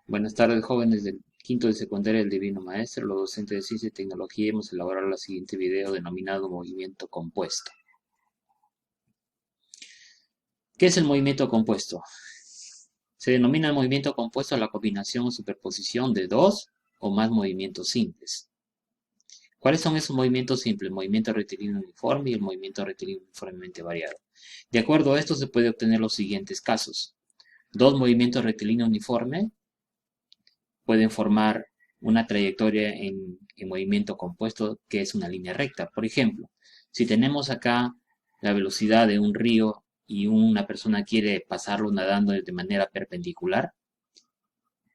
Buenas tardes, jóvenes del quinto de secundaria del Divino Maestro. Los docentes de Ciencia y Tecnología hemos elaborado el siguiente video denominado movimiento compuesto. ¿Qué es el movimiento compuesto? Se denomina movimiento compuesto a la combinación o superposición de dos o más movimientos simples. ¿Cuáles son esos movimientos simples? El movimiento rectilíneo uniforme y el movimiento rectilíneo uniformemente variado. De acuerdo a esto se puede obtener los siguientes casos. Dos movimientos rectilíneos uniformes pueden formar una trayectoria en movimiento compuesto que es una línea recta. Por ejemplo, si tenemos acá la velocidad de un río y una persona quiere pasarlo nadando de manera perpendicular,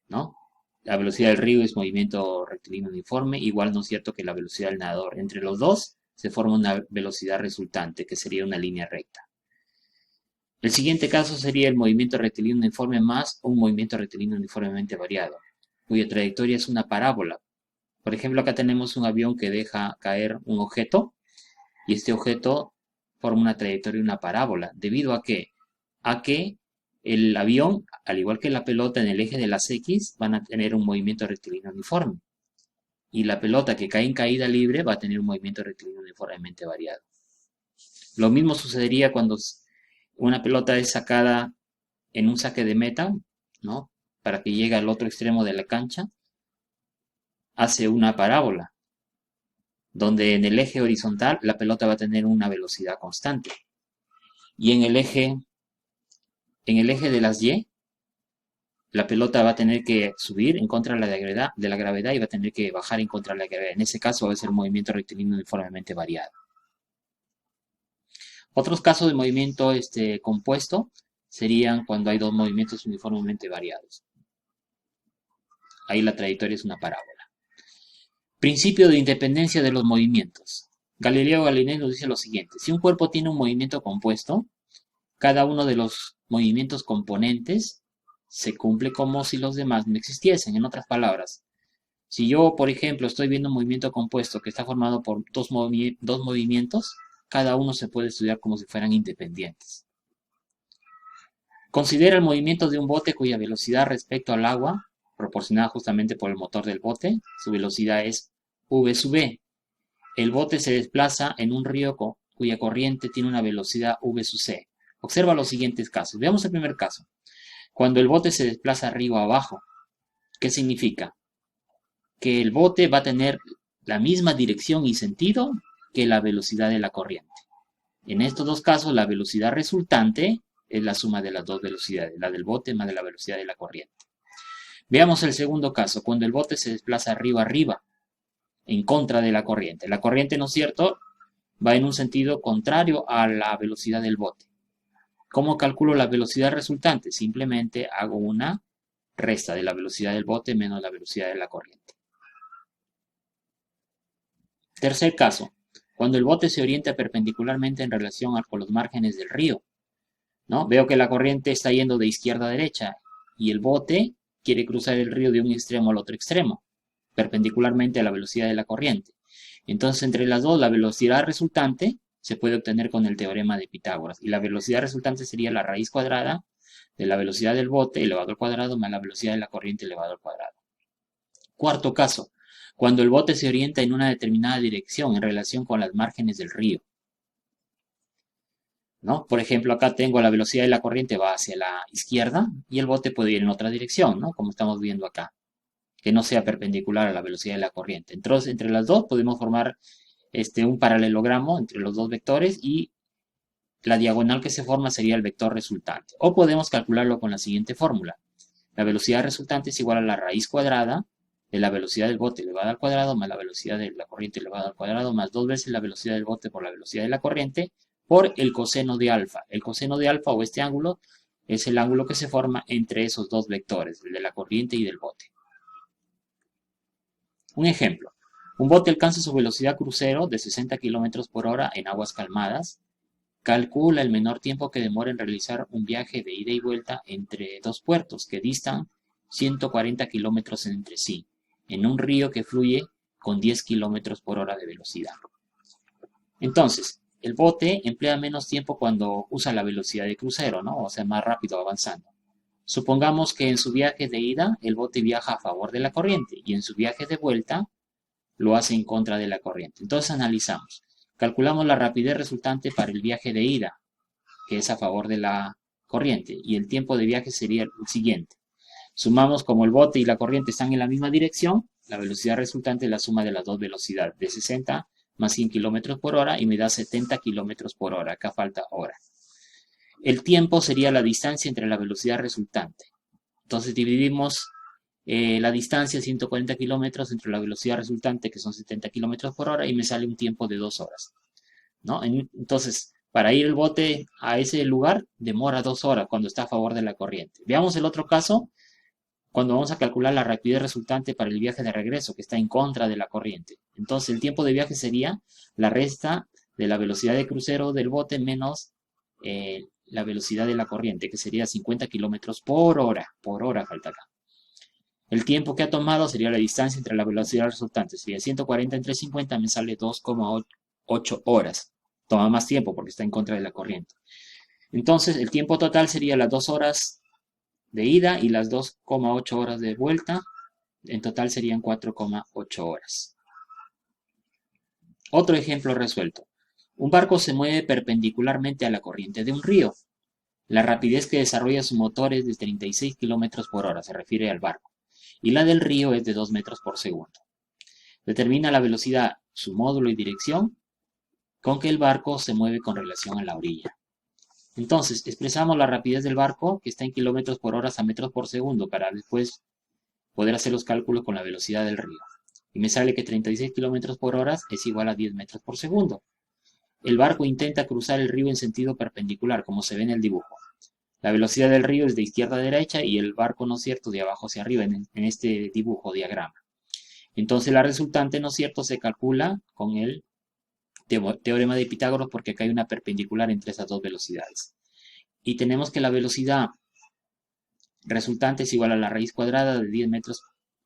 ¿no? La velocidad del río es movimiento rectilíneo uniforme, igual no es cierto que la velocidad del nadador. Entre los dos se forma una velocidad resultante, que sería una línea recta. El siguiente caso sería el movimiento rectilíneo uniforme más un movimiento rectilíneo uniformemente variado, cuya trayectoria es una parábola. Por ejemplo, acá tenemos un avión que deja caer un objeto y este objeto forma una trayectoria, una parábola. ¿Debido a qué? A que el avión, al igual que la pelota en el eje de las X, van a tener un movimiento rectilíneo uniforme. Y la pelota que cae en caída libre va a tener un movimiento rectilíneo uniformemente variado. Lo mismo sucedería cuando una pelota es sacada en un saque de meta, ¿no? Para que llegue al otro extremo de la cancha, hace una parábola, donde en el eje horizontal la pelota va a tener una velocidad constante. Y en el eje de las Y, la pelota va a tener que subir en contra de la gravedad y va a tener que bajar en contra de la gravedad. En ese caso va a ser un movimiento rectilíneo uniformemente variado. Otros casos de movimiento compuesto serían cuando hay dos movimientos uniformemente variados. Ahí la trayectoria es una parábola. Principio de independencia de los movimientos. Galileo Galilei nos dice lo siguiente: si un cuerpo tiene un movimiento compuesto, cada uno de los movimientos componentes se cumple como si los demás no existiesen. En otras palabras, si yo, por ejemplo, estoy viendo un movimiento compuesto que está formado por dos movimientos, cada uno se puede estudiar como si fueran independientes. Considera el movimiento de un bote cuya velocidad respecto al agua, proporcionada justamente por el motor del bote, su velocidad es v sub v. El bote se desplaza en un río cuya corriente tiene una velocidad v sub c. Observa los siguientes casos. Veamos el primer caso. Cuando el bote se desplaza arriba o abajo, ¿qué significa? Que el bote va a tener la misma dirección y sentido que la velocidad de la corriente. En estos dos casos, la velocidad resultante es la suma de las dos velocidades, la del bote más de la velocidad de la corriente. Veamos el segundo caso, cuando el bote se desplaza arriba, en contra de la corriente. La corriente, ¿no es cierto?, va en un sentido contrario a la velocidad del bote. ¿Cómo calculo la velocidad resultante? Simplemente hago una resta de la velocidad del bote menos la velocidad de la corriente. Tercer caso, cuando el bote se orienta perpendicularmente en relación con los márgenes del río, ¿no? Veo que la corriente está yendo de izquierda a derecha y el bote quiere cruzar el río de un extremo al otro extremo, perpendicularmente a la velocidad de la corriente. Entonces, entre las dos, la velocidad resultante se puede obtener con el teorema de Pitágoras. Y la velocidad resultante sería la raíz cuadrada de la velocidad del bote elevado al cuadrado más la velocidad de la corriente elevado al cuadrado. Cuarto caso, cuando el bote se orienta en una determinada dirección en relación con las márgenes del río, ¿no? Por ejemplo, acá tengo la velocidad de la corriente va hacia la izquierda y el bote puede ir en otra dirección, ¿no? Como estamos viendo acá, que no sea perpendicular a la velocidad de la corriente. Entonces, entre las dos podemos formar un paralelogramo entre los dos vectores y la diagonal que se forma sería el vector resultante. O podemos calcularlo con la siguiente fórmula. La velocidad resultante es igual a la raíz cuadrada de la velocidad del bote elevada al cuadrado más la velocidad de la corriente elevada al cuadrado más 2 veces la velocidad del bote por la velocidad de la corriente por el coseno de alfa. El coseno de alfa o este ángulo es el ángulo que se forma entre esos dos vectores, el de la corriente y del bote. Un ejemplo. Un bote alcanza su velocidad crucero de 60 km por hora en aguas calmadas. Calcula el menor tiempo que demora en realizar un viaje de ida y vuelta entre dos puertos que distan 140 kilómetros entre sí, en un río que fluye con 10 kilómetros por hora de velocidad. Entonces, el bote emplea menos tiempo cuando usa la velocidad de crucero, ¿no? O sea, más rápido avanzando. Supongamos que en su viaje de ida el bote viaja a favor de la corriente y en su viaje de vuelta lo hace en contra de la corriente. Entonces analizamos. Calculamos la rapidez resultante para el viaje de ida, que es a favor de la corriente, y el tiempo de viaje sería el siguiente. Sumamos como el bote y la corriente están en la misma dirección, la velocidad resultante es la suma de las dos velocidades, de 60 más 100 km por hora y me da 70 km por hora, acá falta hora. El tiempo sería la distancia entre la velocidad resultante. Entonces dividimos la distancia, 140 kilómetros, entre la velocidad resultante, que son 70 kilómetros por hora, y me sale un tiempo de 2 horas, ¿no? Entonces, para ir el bote a ese lugar, demora 2 horas cuando está a favor de la corriente. Veamos el otro caso, cuando vamos a calcular la rapidez resultante para el viaje de regreso, que está en contra de la corriente. Entonces, el tiempo de viaje sería la resta de la velocidad de crucero del bote menos la velocidad de la corriente, que sería 50 kilómetros por hora falta acá. El tiempo que ha tomado sería la distancia entre la velocidad resultante, sería 140 entre 50, me sale 2,8 horas. Toma más tiempo porque está en contra de la corriente. Entonces, el tiempo total sería las 2 horas de ida y las 2,8 horas de vuelta. En total serían 4,8 horas. Otro ejemplo resuelto. Un barco se mueve perpendicularmente a la corriente de un río. La rapidez que desarrolla su motor es de 36 km por hora, se refiere al barco, y la del río es de 2 metros por segundo. Determina la velocidad, su módulo y dirección con que el barco se mueve con relación a la orilla. Entonces, expresamos la rapidez del barco, que está en kilómetros por hora a metros por segundo, para después poder hacer los cálculos con la velocidad del río. Y me sale que 36 kilómetros por hora es igual a 10 metros por segundo. El barco intenta cruzar el río en sentido perpendicular, como se ve en el dibujo. La velocidad del río es de izquierda a derecha y el barco, ¿no es cierto?, de abajo hacia arriba en este dibujo, diagrama. Entonces la resultante, ¿no es cierto?, se calcula con el teorema de Pitágoras porque acá hay una perpendicular entre esas dos velocidades. Y tenemos que la velocidad resultante es igual a la raíz cuadrada de 10 metros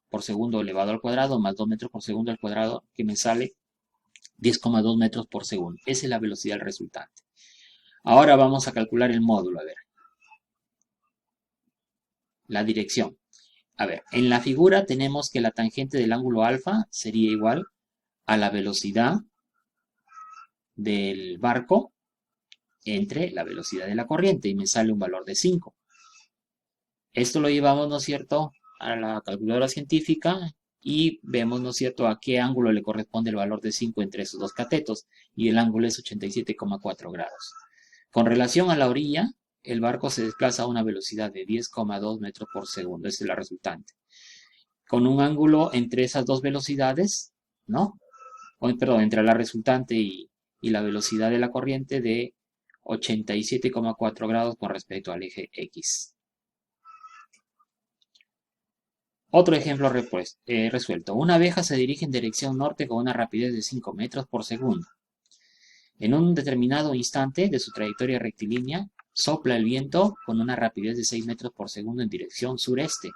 por segundo elevado al cuadrado más 2 metros por segundo al cuadrado, que me sale 10,2 metros por segundo. Esa es la velocidad resultante. Ahora vamos a calcular el módulo, a ver. La dirección. A ver, en la figura tenemos que la tangente del ángulo alfa sería igual a la velocidad del barco entre la velocidad de la corriente y me sale un valor de 5. Esto lo llevamos, ¿no es cierto?, a la calculadora científica y vemos, ¿no es cierto?, a qué ángulo le corresponde el valor de 5 entre esos dos catetos y el ángulo es 87,4 grados. Con relación a la orilla, el barco se desplaza a una velocidad de 10,2 metros por segundo. Esa es la resultante. Con un ángulo entre esas dos velocidades, ¿no? Perdón, entre la resultante y la velocidad de la corriente de 87,4 grados con respecto al eje X. Otro ejemplo resuelto. Una abeja se dirige en dirección norte con una rapidez de 5 metros por segundo. En un determinado instante de su trayectoria rectilínea, sopla el viento con una rapidez de 6 metros por segundo en dirección sureste.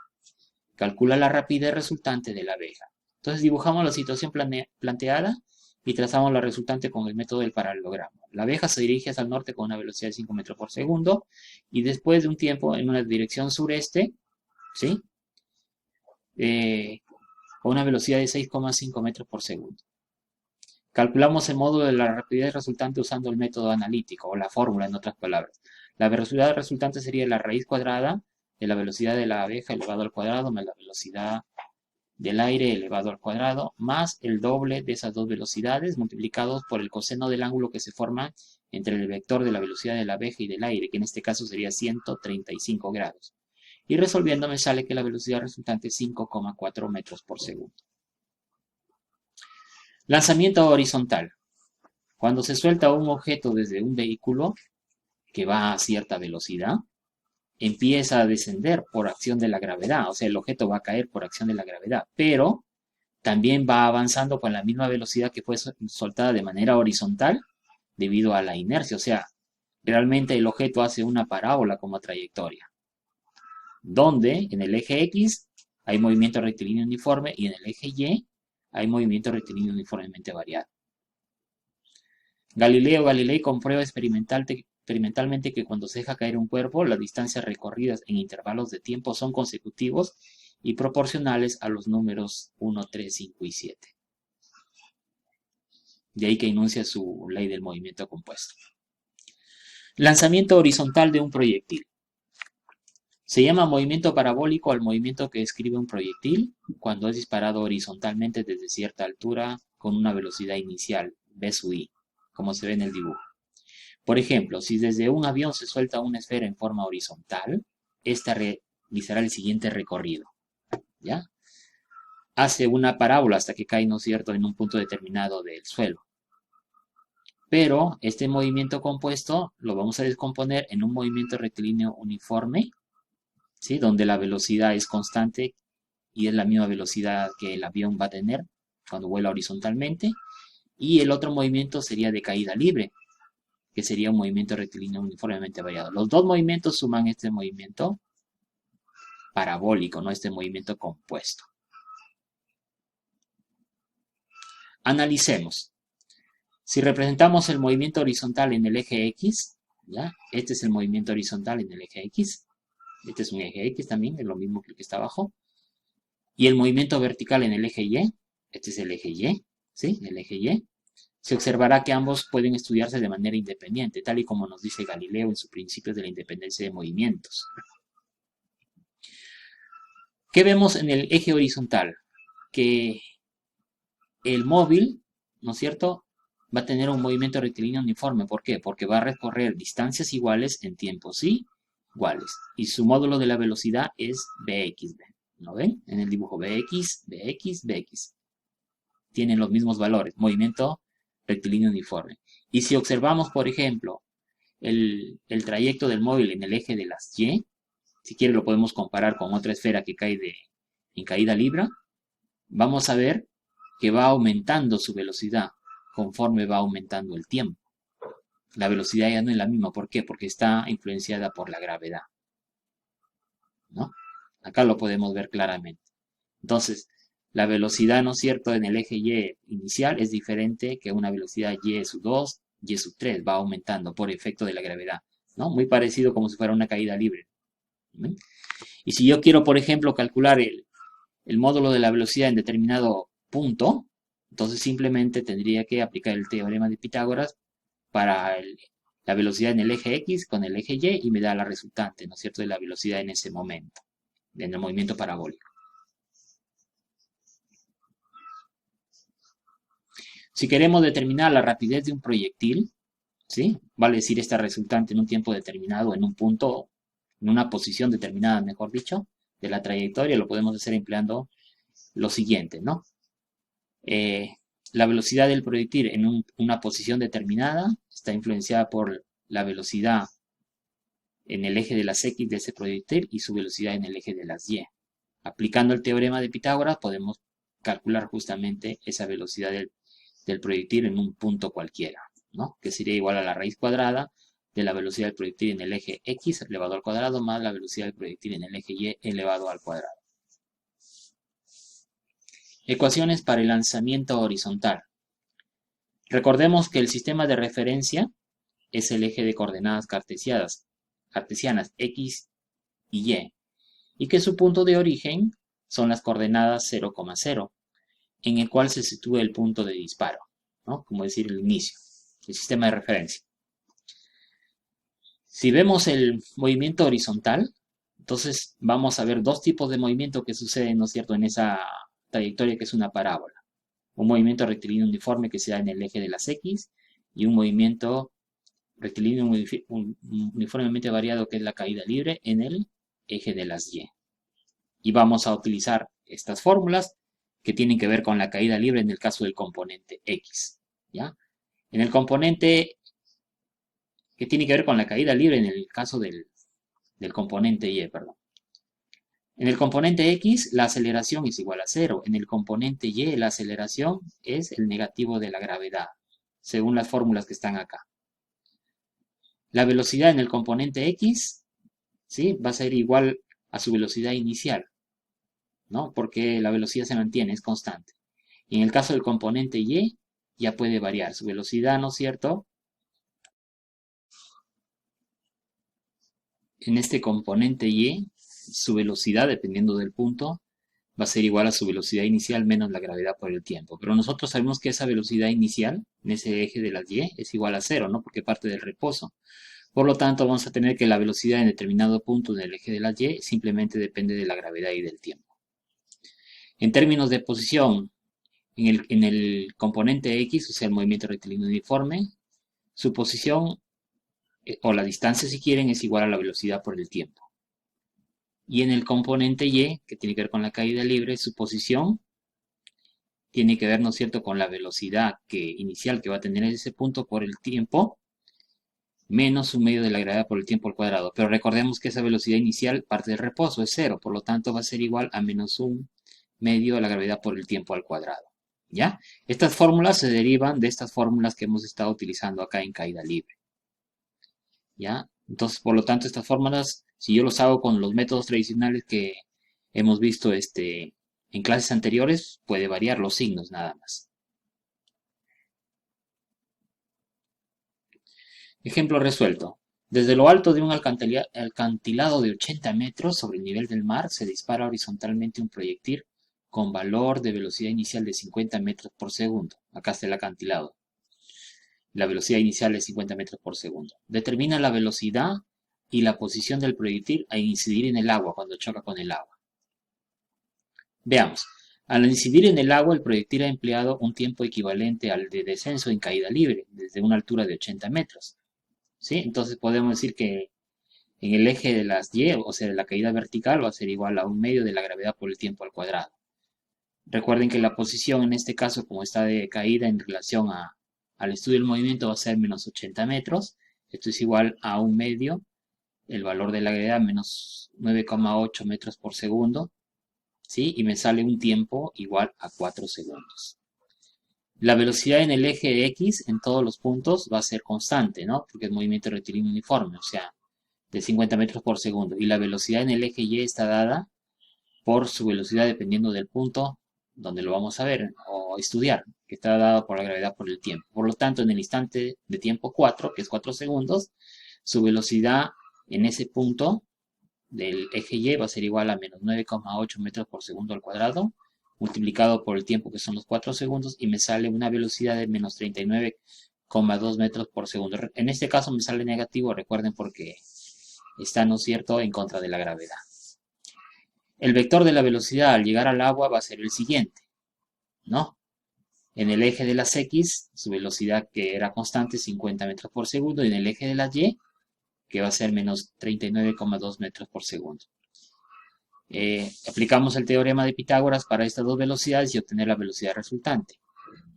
Calcula la rapidez resultante de la abeja. Entonces dibujamos la situación planteada y trazamos la resultante con el método del paralelogramo. La abeja se dirige hacia el norte con una velocidad de 5 metros por segundo y después de un tiempo en una dirección sureste, ¿sí?, con una velocidad de 6,5 metros por segundo. Calculamos el módulo de la rapidez resultante usando el método analítico o la fórmula, en otras palabras. La velocidad resultante sería la raíz cuadrada de la velocidad de la abeja elevado al cuadrado más la velocidad del aire elevado al cuadrado más el doble de esas dos velocidades multiplicados por el coseno del ángulo que se forma entre el vector de la velocidad de la abeja y del aire, que en este caso sería 135 grados. Y resolviendo me sale que la velocidad resultante es 5,4 metros por segundo. Lanzamiento horizontal. Cuando se suelta un objeto desde un vehículo que va a cierta velocidad, empieza a descender por acción de la gravedad, o sea, el objeto va a caer por acción de la gravedad, pero también va avanzando con la misma velocidad que fue soltada de manera horizontal debido a la inercia, o sea, realmente el objeto hace una parábola como trayectoria, donde en el eje X hay movimiento rectilíneo uniforme y en el eje Y hay movimiento rectilíneo uniformemente variado. Galileo Galilei comprueba experimentalmente que cuando se deja caer un cuerpo, las distancias recorridas en intervalos de tiempo son consecutivos y proporcionales a los números 1, 3, 5 y 7. De ahí que enuncia su ley del movimiento compuesto. Lanzamiento horizontal de un proyectil. Se llama movimiento parabólico al movimiento que describe un proyectil cuando es disparado horizontalmente desde cierta altura con una velocidad inicial, v sub i, como se ve en el dibujo. Por ejemplo, si desde un avión se suelta una esfera en forma horizontal, esta realizará el siguiente recorrido, ¿ya? Hace una parábola hasta que cae, ¿no es cierto?, en un punto determinado del suelo. Pero este movimiento compuesto lo vamos a descomponer en un movimiento rectilíneo uniforme, ¿sí?, donde la velocidad es constante y es la misma velocidad que el avión va a tener cuando vuela horizontalmente. Y el otro movimiento sería de caída libre, que sería un movimiento rectilíneo uniformemente variado. Los dos movimientos suman este movimiento parabólico, ¿no?, este movimiento compuesto. Analicemos. Si representamos el movimiento horizontal en el eje X, ¿ya? Este es el movimiento horizontal en el eje X. Este es un eje X también, es lo mismo que el que está abajo. Y el movimiento vertical en el eje Y, este es el eje Y, ¿sí? El eje Y. Se observará que ambos pueden estudiarse de manera independiente, tal y como nos dice Galileo en sus principios de la independencia de movimientos. ¿Qué vemos en el eje horizontal? Que el móvil, ¿no es cierto?, va a tener un movimiento rectilíneo uniforme. ¿Por qué? Porque va a recorrer distancias iguales en tiempos iguales. Y su módulo de la velocidad es Bx. ¿No ven? En el dibujo Bx, Bx, Bx. Tienen los mismos valores. Movimiento rectilíneo uniforme. Y si observamos, por ejemplo, el trayecto del móvil en el eje de las Y, si quiere lo podemos comparar con otra esfera que cae en caída libre, vamos a ver que va aumentando su velocidad conforme va aumentando el tiempo. La velocidad ya no es la misma. ¿Por qué? Porque está influenciada por la gravedad, ¿no? Acá lo podemos ver claramente. Entonces, la velocidad, ¿no es cierto?, en el eje Y inicial es diferente que una velocidad Y sub 2, Y sub 3, va aumentando por efecto de la gravedad, ¿no? Muy parecido como si fuera una caída libre. ¿Sí? Y si yo quiero, por ejemplo, calcular el módulo de la velocidad en determinado punto, entonces simplemente tendría que aplicar el teorema de Pitágoras para la velocidad en el eje X con el eje Y y me da la resultante, ¿no es cierto?, de la velocidad en ese momento, en el movimiento parabólico. Si queremos determinar la rapidez de un proyectil, ¿sí?, vale decir esta resultante en un tiempo determinado, en un punto, en una posición determinada, mejor dicho, de la trayectoria, lo podemos hacer empleando lo siguiente, ¿no? La velocidad del proyectil en una posición determinada está influenciada por la velocidad en el eje de las X de ese proyectil y su velocidad en el eje de las Y. Aplicando el teorema de Pitágoras podemos calcular justamente esa velocidad del proyectil en un punto cualquiera, ¿no?, que sería igual a la raíz cuadrada de la velocidad del proyectil en el eje X elevado al cuadrado más la velocidad del proyectil en el eje Y elevado al cuadrado. Ecuaciones para el lanzamiento horizontal. Recordemos que el sistema de referencia es el eje de coordenadas cartesianas X y Y que su punto de origen son las coordenadas 0, 0, en el cual se sitúa el punto de disparo, ¿no?, como decir el inicio, el sistema de referencia. Si vemos el movimiento horizontal, entonces vamos a ver dos tipos de movimiento que suceden, ¿no es cierto?, en esa trayectoria que es una parábola. Un movimiento rectilíneo uniforme que se da en el eje de las X y un movimiento rectilíneo uniformemente variado que es la caída libre en el eje de las Y. Y vamos a utilizar estas fórmulas que tienen que ver con la caída libre en el caso del componente X, ¿ya? En el componente que tiene que ver con la caída libre en el caso del componente Y, perdón. En el componente X la aceleración es igual a 0. En el componente Y la aceleración es el negativo de la gravedad, según las fórmulas que están acá. La velocidad en el componente X, ¿sí?, va a ser igual a su velocidad inicial, ¿no?, porque la velocidad se mantiene, es constante. Y en el caso del componente Y, ya puede variar su velocidad, ¿no es cierto?, en este componente y, su velocidad, dependiendo del punto, va a ser igual a su velocidad inicial menos la gravedad por el tiempo. Pero nosotros sabemos que esa velocidad inicial, en ese eje de las y, es igual a cero, ¿no? Porque parte del reposo. Por lo tanto, vamos a tener que la velocidad en determinado punto del eje de las y simplemente depende de la gravedad y del tiempo. En términos de posición, en el componente X, o sea, el movimiento rectilíneo uniforme, su posición, o la distancia si quieren, es igual a la velocidad por el tiempo. Y en el componente Y, que tiene que ver con la caída libre, su posición tiene que ver, ¿no es cierto?, con la velocidad inicial que va a tener en ese punto por el tiempo, menos un medio de la gravedad por el tiempo al cuadrado. Pero recordemos que esa velocidad inicial parte del reposo, es cero, por lo tanto va a ser igual a menos un medio de la gravedad por el tiempo al cuadrado. ¿Ya? Estas fórmulas se derivan de estas fórmulas que hemos estado utilizando acá en caída libre. ¿Ya? Entonces, por lo tanto, estas fórmulas, si yo los hago con los métodos tradicionales que hemos visto en clases anteriores, puede variar los signos nada más. Ejemplo resuelto. Desde lo alto de un acantilado de 80 metros sobre el nivel del mar se dispara horizontalmente un proyectil con valor de velocidad inicial de 50 metros por segundo. Acá está el acantilado. La velocidad inicial es 50 metros por segundo. Determina la velocidad y la posición del proyectil a incidir en el agua cuando choca con el agua. Veamos. Al incidir en el agua, el proyectil ha empleado un tiempo equivalente al de descenso en caída libre, desde una altura de 80 metros. ¿Sí? Entonces podemos decir que en el eje de las y, o sea, de la caída vertical, va a ser igual a un medio de la gravedad por el tiempo al cuadrado. Recuerden que la posición en este caso, como está de caída en relación al estudio del movimiento, va a ser menos 80 metros. Esto es igual a un medio, el valor de la gravedad menos 9,8 metros por segundo. ¿Sí? Y me sale un tiempo igual a 4 segundos. La velocidad en el eje X en todos los puntos va a ser constante, ¿no? Porque es movimiento rectilíneo uniforme, o sea, de 50 metros por segundo. Y la velocidad en el eje Y está dada por su velocidad dependiendo del punto donde lo vamos a ver o estudiar, que está dado por la gravedad por el tiempo. Por lo tanto, en el instante de tiempo 4, que es 4 segundos, su velocidad en ese punto del eje Y va a ser igual a menos 9,8 metros por segundo al cuadrado, multiplicado por el tiempo que son los 4 segundos, y me sale una velocidad de menos 39,2 metros por segundo. En este caso me sale negativo, recuerden, porque está, ¿no es cierto?, en contra de la gravedad. El vector de la velocidad al llegar al agua va a ser el siguiente, ¿no? En el eje de las X, su velocidad que era constante, 50 metros por segundo, y en el eje de las Y, que va a ser menos 39,2 metros por segundo. Aplicamos el teorema de Pitágoras para estas dos velocidades y obtener la velocidad resultante,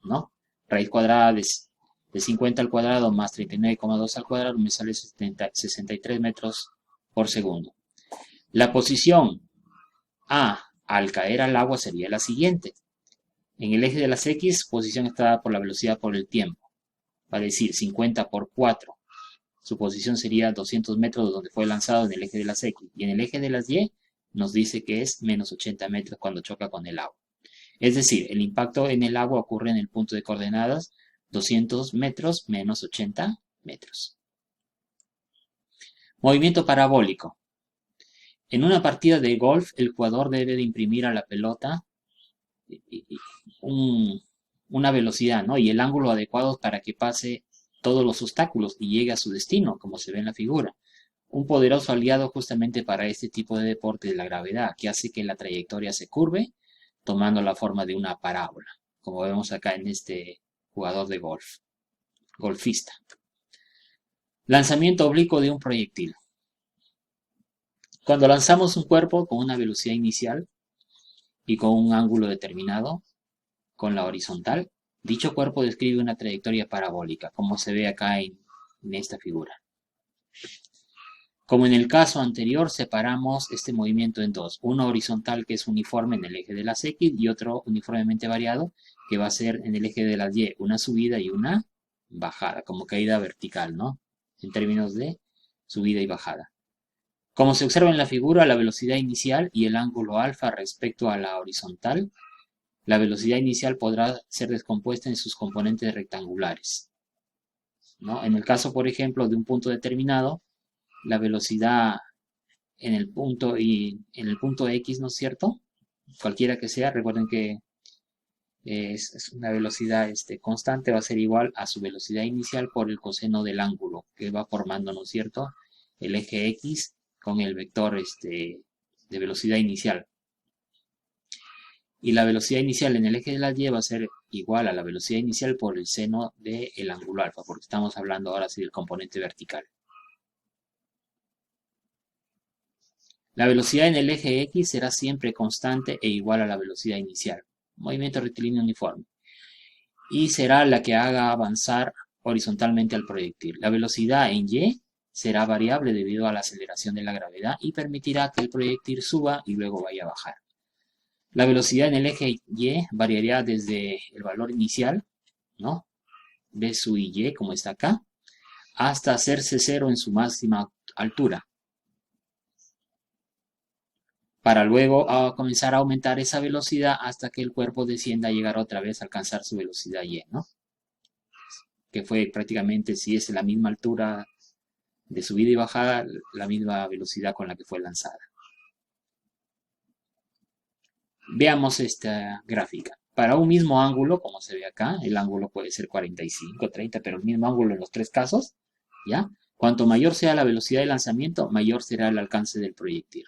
¿no? Raíz cuadrada de 50 al cuadrado más 39,2 al cuadrado me sale 63 metros por segundo. La posición A al caer al agua sería la siguiente. En el eje de las X, posición está dada por la velocidad por el tiempo. Va a decir 50 por 4. Su posición sería 200 metros donde fue lanzado en el eje de las X. Y en el eje de las Y nos dice que es menos 80 metros cuando choca con el agua. Es decir, el impacto en el agua ocurre en el punto de coordenadas 200 metros menos 80 metros. Movimiento parabólico. En una partida de golf, el jugador debe de imprimir a la pelota una velocidad, ¿no?, y el ángulo adecuado para que pase todos los obstáculos y llegue a su destino, como se ve en la figura. Un poderoso aliado justamente para este tipo de deporte de la gravedad, que hace que la trayectoria se curve, tomando la forma de una parábola, como vemos acá en este jugador de golf, golfista. Lanzamiento oblicuo de un proyectil. Cuando lanzamos un cuerpo con una velocidad inicial y con un ángulo determinado, con la horizontal, dicho cuerpo describe una trayectoria parabólica, como se ve acá en esta figura. Como en el caso anterior, separamos este movimiento en dos. Uno horizontal, que es uniforme en el eje de las X, y otro uniformemente variado, que va a ser en el eje de las Y, una subida y una bajada, como caída vertical, ¿no? En términos de subida y bajada. Como se observa en la figura, la velocidad inicial y el ángulo alfa respecto a la horizontal, la velocidad inicial podrá ser descompuesta en sus componentes rectangulares, ¿no? En el caso, por ejemplo, de un punto determinado, la velocidad en el punto y en el punto X, ¿no es cierto? Cualquiera que sea, recuerden que es una velocidad constante, va a ser igual a su velocidad inicial por el coseno del ángulo que va formando, ¿no es cierto? El eje X con el vector de velocidad inicial. Y la velocidad inicial en el eje de la Y va a ser igual a la velocidad inicial por el seno del ángulo alfa, porque estamos hablando ahora sí del componente vertical. La velocidad en el eje X será siempre constante e igual a la velocidad inicial. Movimiento rectilíneo uniforme. Y será la que haga avanzar horizontalmente al proyectil. La velocidad en Y será variable debido a la aceleración de la gravedad y permitirá que el proyectil suba y luego vaya a bajar. La velocidad en el eje Y variará desde el valor inicial, ¿no? B sub Y, como está acá, hasta hacerse cero en su máxima altura, para luego comenzar a aumentar esa velocidad hasta que el cuerpo descienda a llegar otra vez a alcanzar su velocidad Y, ¿no? Que fue prácticamente, si es la misma altura de subida y bajada, la misma velocidad con la que fue lanzada. Veamos esta gráfica. Para un mismo ángulo, como se ve acá, el ángulo puede ser 45, 30, pero el mismo ángulo en los tres casos, ¿ya? Cuanto mayor sea la velocidad de lanzamiento, mayor será el alcance del proyectil.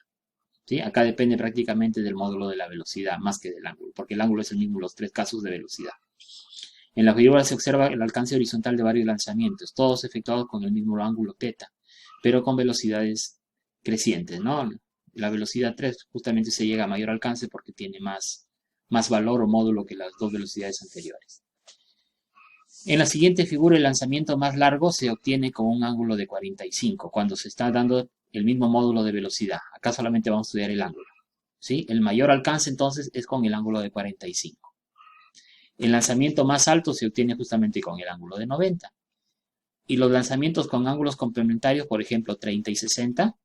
¿Sí? Acá depende prácticamente del módulo de la velocidad más que del ángulo, porque el ángulo es el mismo en los tres casos de velocidad. En la figura se observa el alcance horizontal de varios lanzamientos, todos efectuados con el mismo ángulo θ, pero con velocidades crecientes, ¿no? La velocidad 3 justamente se llega a mayor alcance porque tiene más valor o módulo que las dos velocidades anteriores. En la siguiente figura, el lanzamiento más largo se obtiene con un ángulo de 45, cuando se está dando el mismo módulo de velocidad. Acá solamente vamos a estudiar el ángulo. ¿Sí? El mayor alcance entonces es con el ángulo de 45. El lanzamiento más alto se obtiene justamente con el ángulo de 90. Y los lanzamientos con ángulos complementarios, por ejemplo 30 y 60,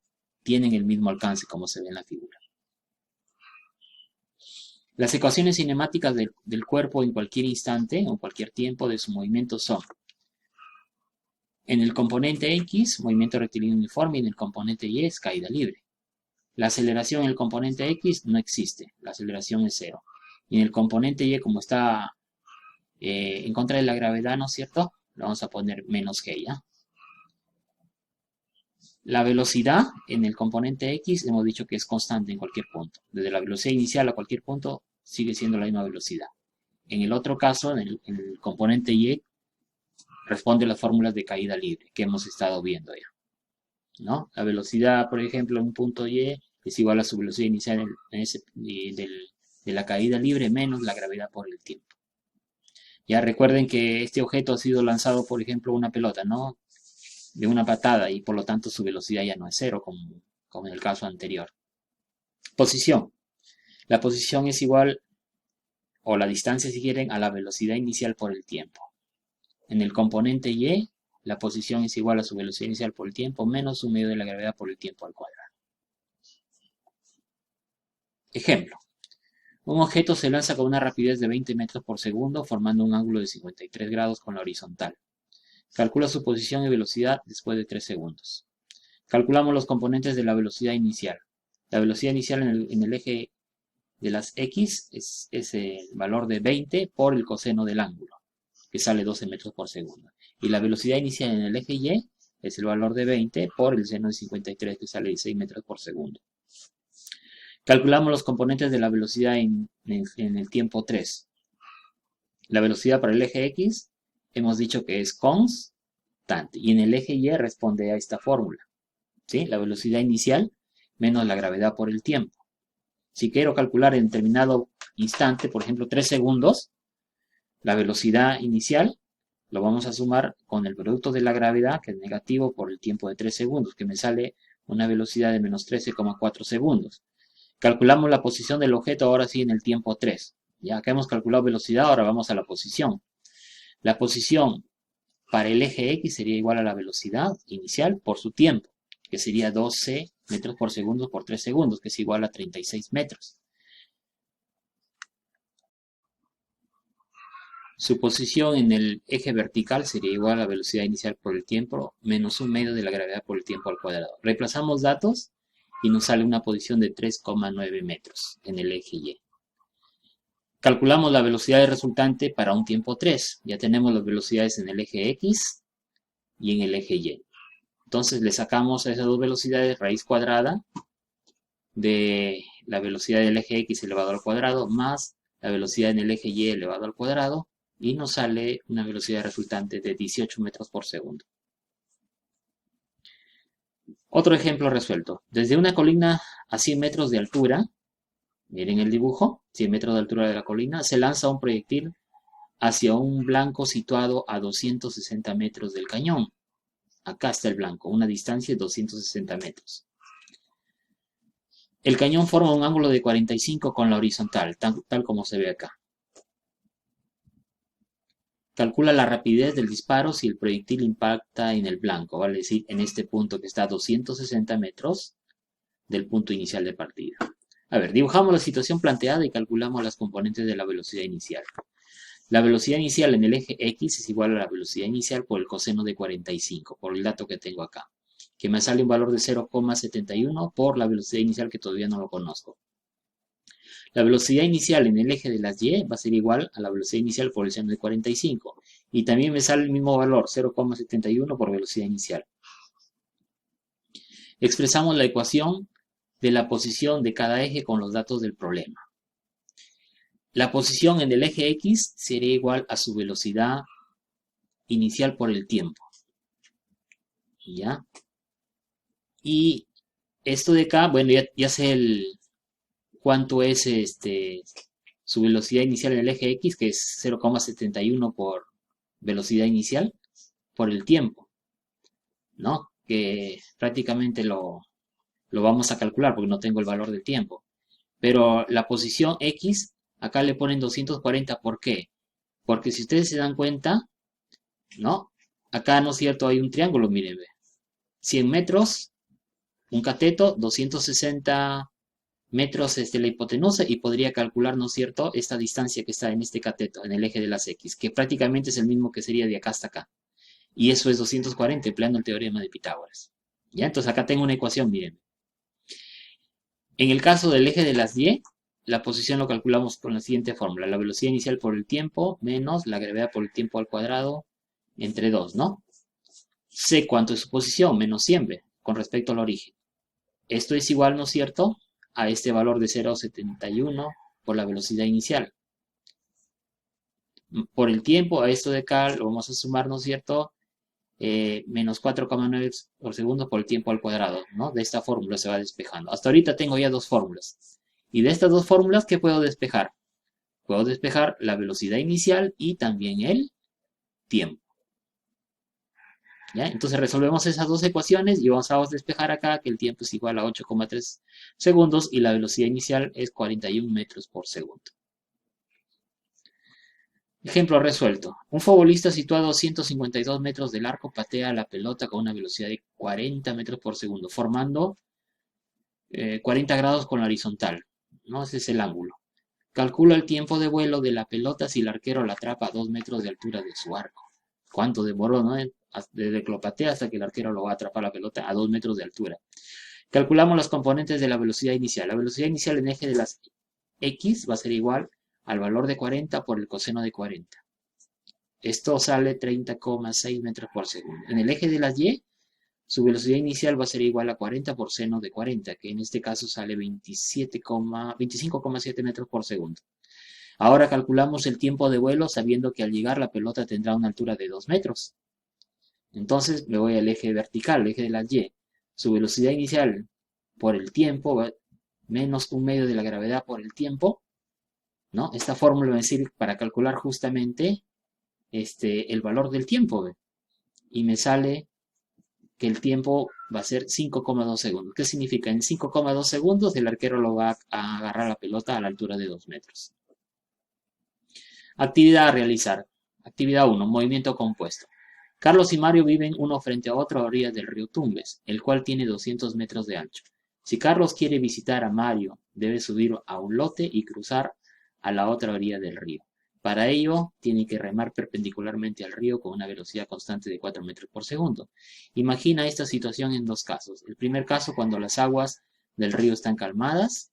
tienen el mismo alcance como se ve en la figura. Las ecuaciones cinemáticas del cuerpo en cualquier instante o cualquier tiempo de su movimiento son: en el componente X, movimiento rectilíneo uniforme, y en el componente Y es caída libre. La aceleración en el componente X no existe, la aceleración es cero. Y en el componente Y, como está en contra de la gravedad, ¿no es cierto? Le vamos a poner menos g, ¿ya? La velocidad en el componente X hemos dicho que es constante en cualquier punto. Desde la velocidad inicial a cualquier punto sigue siendo la misma velocidad. En el otro caso, en el componente Y, responde a las fórmulas de caída libre que hemos estado viendo ya, ¿no? La velocidad, por ejemplo, en un punto Y es igual a su velocidad inicial de la caída libre menos la gravedad por el tiempo. Ya recuerden que este objeto ha sido lanzado, por ejemplo, una pelota, ¿no? De una patada y por lo tanto su velocidad ya no es cero como en el caso anterior. Posición. La posición es igual, o la distancia si quieren, a la velocidad inicial por el tiempo. En el componente Y, la posición es igual a su velocidad inicial por el tiempo menos su medio de la gravedad por el tiempo al cuadrado. Ejemplo. Un objeto se lanza con una rapidez de 20 metros por segundo formando un ángulo de 53 grados con la horizontal. Calcula su posición y velocidad después de 3 segundos. Calculamos los componentes de la velocidad inicial. La velocidad inicial en el eje de las X es el valor de 20 por el coseno del ángulo, que sale 12 metros por segundo. Y la velocidad inicial en el eje Y es el valor de 20 por el seno de 53, que sale 6 metros por segundo. Calculamos los componentes de la velocidad en el tiempo 3. La velocidad para el eje X hemos dicho que es constante. Y en el eje Y responde a esta fórmula. ¿Sí? La velocidad inicial menos la gravedad por el tiempo. Si quiero calcular en determinado instante, por ejemplo 3 segundos, la velocidad inicial lo vamos a sumar con el producto de la gravedad, que es negativo, por el tiempo de 3 segundos, que me sale una velocidad de menos 13,4 segundos. Calculamos la posición del objeto ahora sí en el tiempo 3. Ya que hemos calculado velocidad, ahora vamos a la posición. La posición para el eje X sería igual a la velocidad inicial por su tiempo, que sería 12 metros por segundo por 3 segundos, que es igual a 36 metros. Su posición en el eje vertical sería igual a la velocidad inicial por el tiempo menos un medio de la gravedad por el tiempo al cuadrado. Reemplazamos datos y nos sale una posición de 3,9 metros en el eje Y. Calculamos la velocidad de resultante para un tiempo 3. Ya tenemos las velocidades en el eje X y en el eje Y. Entonces le sacamos a esas dos velocidades raíz cuadrada de la velocidad del eje X elevado al cuadrado más la velocidad en el eje Y elevado al cuadrado y nos sale una velocidad resultante de 18 metros por segundo. Otro ejemplo resuelto. Desde una colina a 100 metros de altura, miren el dibujo, 100 metros de altura de la colina, se lanza un proyectil hacia un blanco situado a 260 metros del cañón. Acá está el blanco, una distancia de 260 metros. El cañón forma un ángulo de 45 con la horizontal, tal como se ve acá. Calcula la rapidez del disparo si el proyectil impacta en el blanco, vale decir, en este punto que está a 260 metros del punto inicial de partida. A ver, dibujamos la situación planteada y calculamos las componentes de la velocidad inicial. La velocidad inicial en el eje X es igual a la velocidad inicial por el coseno de 45, por el dato que tengo acá, que me sale un valor de 0,71 por la velocidad inicial que todavía no lo conozco. La velocidad inicial en el eje de las Y va a ser igual a la velocidad inicial por el seno de 45. Y también me sale el mismo valor, 0,71 por velocidad inicial. Expresamos la ecuación de la posición de cada eje con los datos del problema. La posición en el eje X sería igual a su velocidad inicial por el tiempo. ¿Ya? Y esto de acá, bueno, ya sé cuánto es su velocidad inicial en el eje X, que es 0,71 por velocidad inicial, por el tiempo, ¿no? Que prácticamente lo vamos a calcular porque no tengo el valor del tiempo. Pero la posición X, acá le ponen 240, ¿por qué? Porque si ustedes se dan cuenta, ¿no? Acá, ¿no es cierto? Hay un triángulo, miren, 100 metros, un cateto, 260 metros la hipotenusa y podría calcular, ¿no es cierto?, esta distancia que está en este cateto, en el eje de las X, que prácticamente es el mismo que sería de acá hasta acá. Y eso es 240, empleando el teorema de Pitágoras. ¿Ya? Entonces acá tengo una ecuación, miren. En el caso del eje de las Y, la posición lo calculamos con la siguiente fórmula. La velocidad inicial por el tiempo menos la gravedad por el tiempo al cuadrado entre 2, ¿no? Sé cuánto es su posición, menos siempre, con respecto al origen. Esto es igual, ¿no es cierto?, a este valor de 0,71 por la velocidad inicial. Por el tiempo, a esto de acá lo vamos a sumar, ¿no es cierto?, menos 4,9 por segundo por el tiempo al cuadrado, ¿no? De esta fórmula se va despejando. Hasta ahorita tengo ya dos fórmulas. Y de estas dos fórmulas, ¿qué puedo despejar? Puedo despejar la velocidad inicial y también el tiempo. ¿Ya? Entonces resolvemos esas dos ecuaciones y vamos a despejar acá que el tiempo es igual a 8,3 segundos y la velocidad inicial es 41 metros por segundo. Ejemplo resuelto. Un futbolista situado a 152 metros del arco patea la pelota con una velocidad de 40 metros por segundo, formando 40 grados con la horizontal, ¿no? Ese es el ángulo. Calcula el tiempo de vuelo de la pelota si el arquero la atrapa a 2 metros de altura de su arco. ¿Cuánto demoró, no? Desde que lo patea hasta que el arquero lo va a atrapar la pelota a 2 metros de altura. Calculamos las componentes de la velocidad inicial. La velocidad inicial en eje de las X va a ser igual al valor de 40 por el coseno de 40. Esto sale 30,6 metros por segundo. En el eje de las Y, su velocidad inicial va a ser igual a 40 por seno de 40, que en este caso sale 25,7 metros por segundo. Ahora calculamos el tiempo de vuelo sabiendo que al llegar la pelota tendrá una altura de 2 metros. Entonces me voy al eje vertical, el eje de las Y. Su velocidad inicial por el tiempo menos un medio de la gravedad por el tiempo, ¿no? Esta fórmula va a decir para calcular justamente el valor del tiempo, ¿ve? Y me sale que el tiempo va a ser 5,2 segundos. ¿Qué significa? En 5,2 segundos el arquero lo va a agarrar la pelota a la altura de 2 metros. Actividad a realizar. Actividad 1. Movimiento compuesto. Carlos y Mario viven uno frente a otro a orillas del río Tumbes, el cual tiene 200 metros de ancho. Si Carlos quiere visitar a Mario, debe subir a un lote y cruzar a la otra orilla del río. Para ello, tiene que remar perpendicularmente al río con una velocidad constante de 4 metros por segundo. Imagina esta situación en dos casos. El primer caso, cuando las aguas del río están calmadas.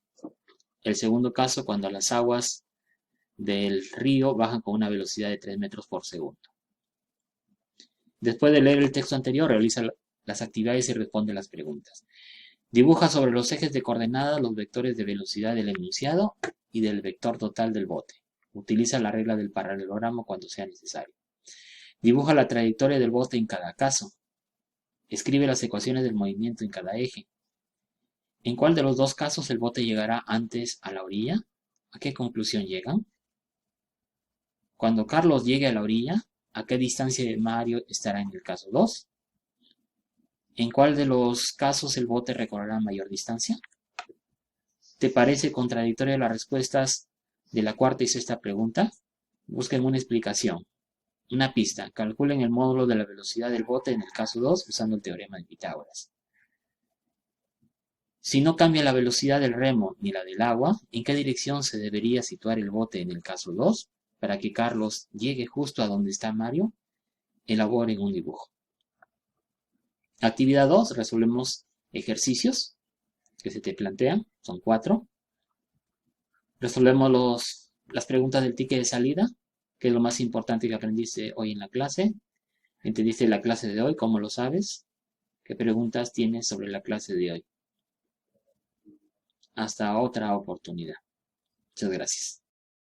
El segundo caso, cuando las aguas del río bajan con una velocidad de 3 metros por segundo. Después de leer el texto anterior, realiza las actividades y responde las preguntas. Dibuja sobre los ejes de coordenadas los vectores de velocidad del enunciado y del vector total del bote. Utiliza la regla del paralelogramo cuando sea necesario. Dibuja la trayectoria del bote en cada caso. Escribe las ecuaciones del movimiento en cada eje. ¿En cuál de los dos casos el bote llegará antes a la orilla? ¿A qué conclusión llegan? Cuando Carlos llegue a la orilla, ¿a qué distancia de Mario estará en el caso 2? ¿En cuál de los casos el bote recorrerá mayor distancia? ¿Te parece contradictoria las respuestas de la cuarta y sexta pregunta? Busquen una explicación. Una pista. Calculen el módulo de la velocidad del bote en el caso 2 usando el teorema de Pitágoras. Si no cambia la velocidad del remo ni la del agua, ¿en qué dirección se debería situar el bote en el caso 2 para que Carlos llegue justo a donde está Mario? Elaboren un dibujo. Actividad 2. Resolvemos ejercicios que se te plantean. Son 4. Resolvemos las preguntas del ticket de salida, que es lo más importante que aprendiste hoy en la clase. ¿Entendiste la clase de hoy? ¿Cómo lo sabes? ¿Qué preguntas tienes sobre la clase de hoy? Hasta otra oportunidad. Muchas gracias.